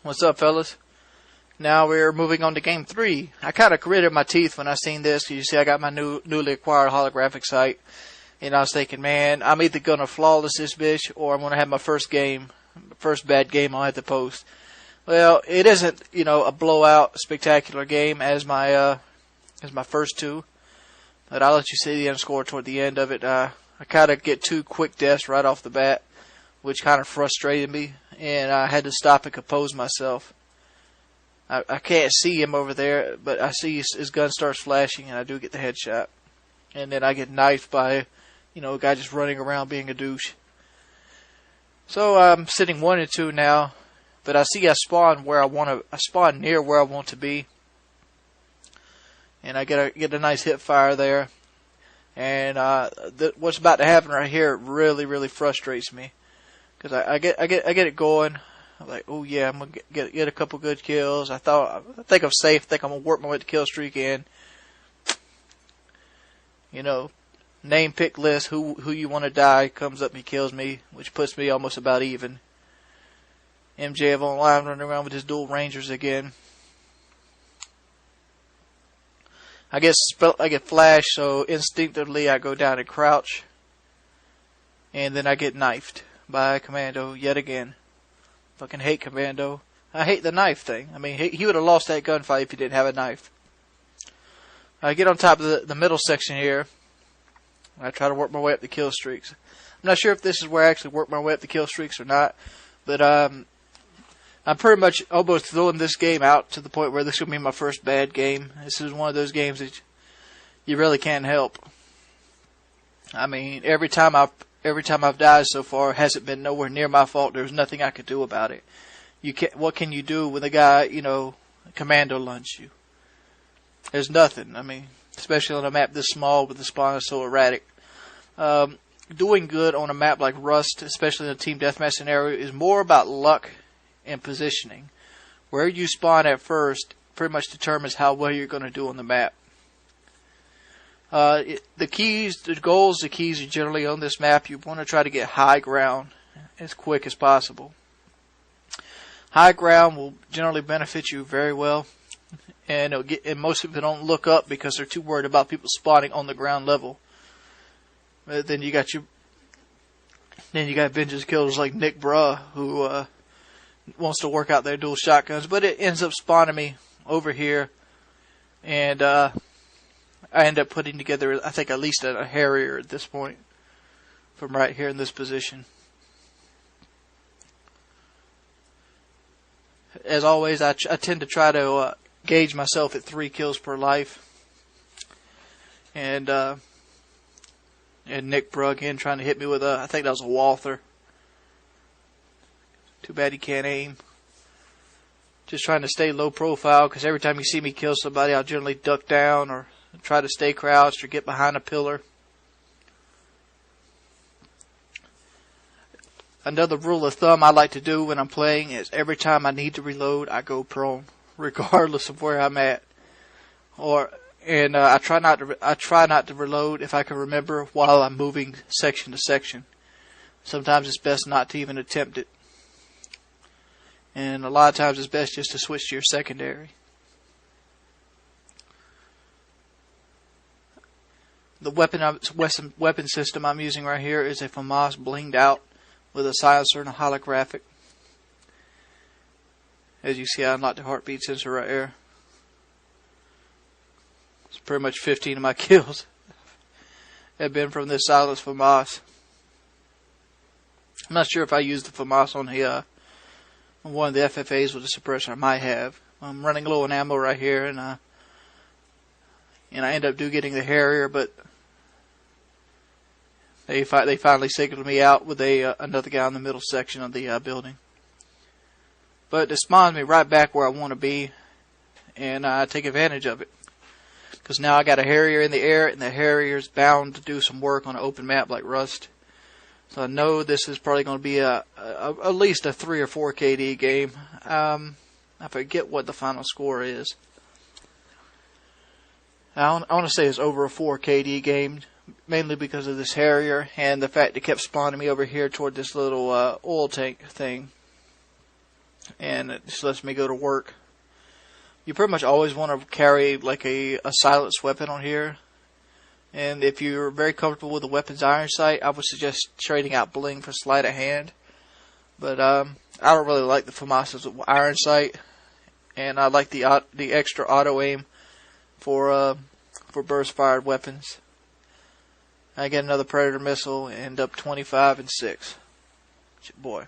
What's up, fellas? Now we're moving on to game 3. I kind of gritted my teeth when I seen this. You see, I got my newly acquired holographic sight, and I was thinking, man, I'm either gonna flawless this bitch or I'm gonna have my first bad game I'll have to post. Well, it isn't, a blowout, spectacular game as my first two, but I'll let you see the end score toward the end of it. I kind of get 2 quick deaths right off the bat, which kind of frustrated me, and I had to stop and compose myself. I can't see him over there, but I see his gun starts flashing, and I do get the headshot. And then I get knifed by, a guy just running around being a douche. So I'm sitting 1 and 2 now, but I see I spawn near where I want to be, and I get a nice hip fire there. And what's about to happen right here really, really frustrates me, because I get it going. I'm like, oh yeah, I'm gonna get a couple good kills. I think I'm safe. I think I'm gonna work my way to kill streak in. Name pick list who you want to die comes up and he kills me, which puts me almost about even. MJF online running around with his dual rangers again. I get flash, so instinctively I go down and crouch, and then I get knifed by Commando yet again. Fucking hate Commando. I hate the knife thing. I mean, he would have lost that gunfight if he didn't have a knife. I get on top of the middle section here. I try to work my way up the kill streaks. I'm not sure if this is where I actually work my way up the kill streaks or not, but I'm pretty much almost throwing this game out to the point where this will be my first bad game. This is one of those games that you really can't help. I mean, every time I've died so far, it hasn't been nowhere near my fault. There's nothing I could do about it. What can you do when the guy, commando lunges you? There's nothing. I mean, especially on a map this small with the spawn so erratic. Doing good on a map like Rust, especially in a team deathmatch scenario, is more about luck and positioning. Where you spawn at first pretty much determines how well you're going to do on the map. The keys are generally on this map. You want to try to get high ground as quick as possible. High ground will generally benefit you very well, and most people don't look up because they're too worried about people spawning on the ground level. But then you got vengeance killers like Nick Bruh, who wants to work out their dual shotguns, but it ends up spawning me over here, and I end up putting together, I think, at least a Harrier at this point from right here in this position. As always, I tend to try to gauge myself at 3 kills per life. And Nick Brugg again trying to hit me with I think that was a Walther. Too bad he can't aim. Just trying to stay low profile, because every time you see me kill somebody, I'll generally duck down or try to stay crouched or get behind a pillar. Another rule of thumb I like to do when I'm playing is every time I need to reload, I go prone, regardless of where I'm at. I try not to reload if I can remember while I'm moving section to section. Sometimes it's best not to even attempt it. And a lot of times it's best just to switch to your secondary. The weapon system I'm using right here is a FAMAS blinged out with a silencer and a holographic. As you see, I unlocked the heartbeat sensor right here. It's pretty much 15 of my kills have been from this silenced FAMAS. I'm not sure if I used the FAMAS on one of the FFAs with the suppressor. I might have. I'm running low on ammo right here, and I end up getting the Harrier, but they finally signaled me out with another guy in the middle section of the building. But it spawns me right back where I want to be, and I take advantage of it. Because now I got a Harrier in the air, and the Harrier's bound to do some work on an open map like Rust. So I know this is probably going to be at least a 3 or 4 KD game. I forget what the final score is. I want to say it's over a 4 KD game, mainly because of this Harrier and the fact it kept spawning me over here toward this little oil tank thing. and it just lets me go to work. You pretty much always want to carry like a silenced weapon on here. And if you're very comfortable with the weapon's iron sight, I would suggest trading out bling for sleight of hand. But I don't really like the FAMASA's iron sight, and I like the extra auto aim for burst fired weapons. I get another Predator missile, end up 25 and 6. Boy.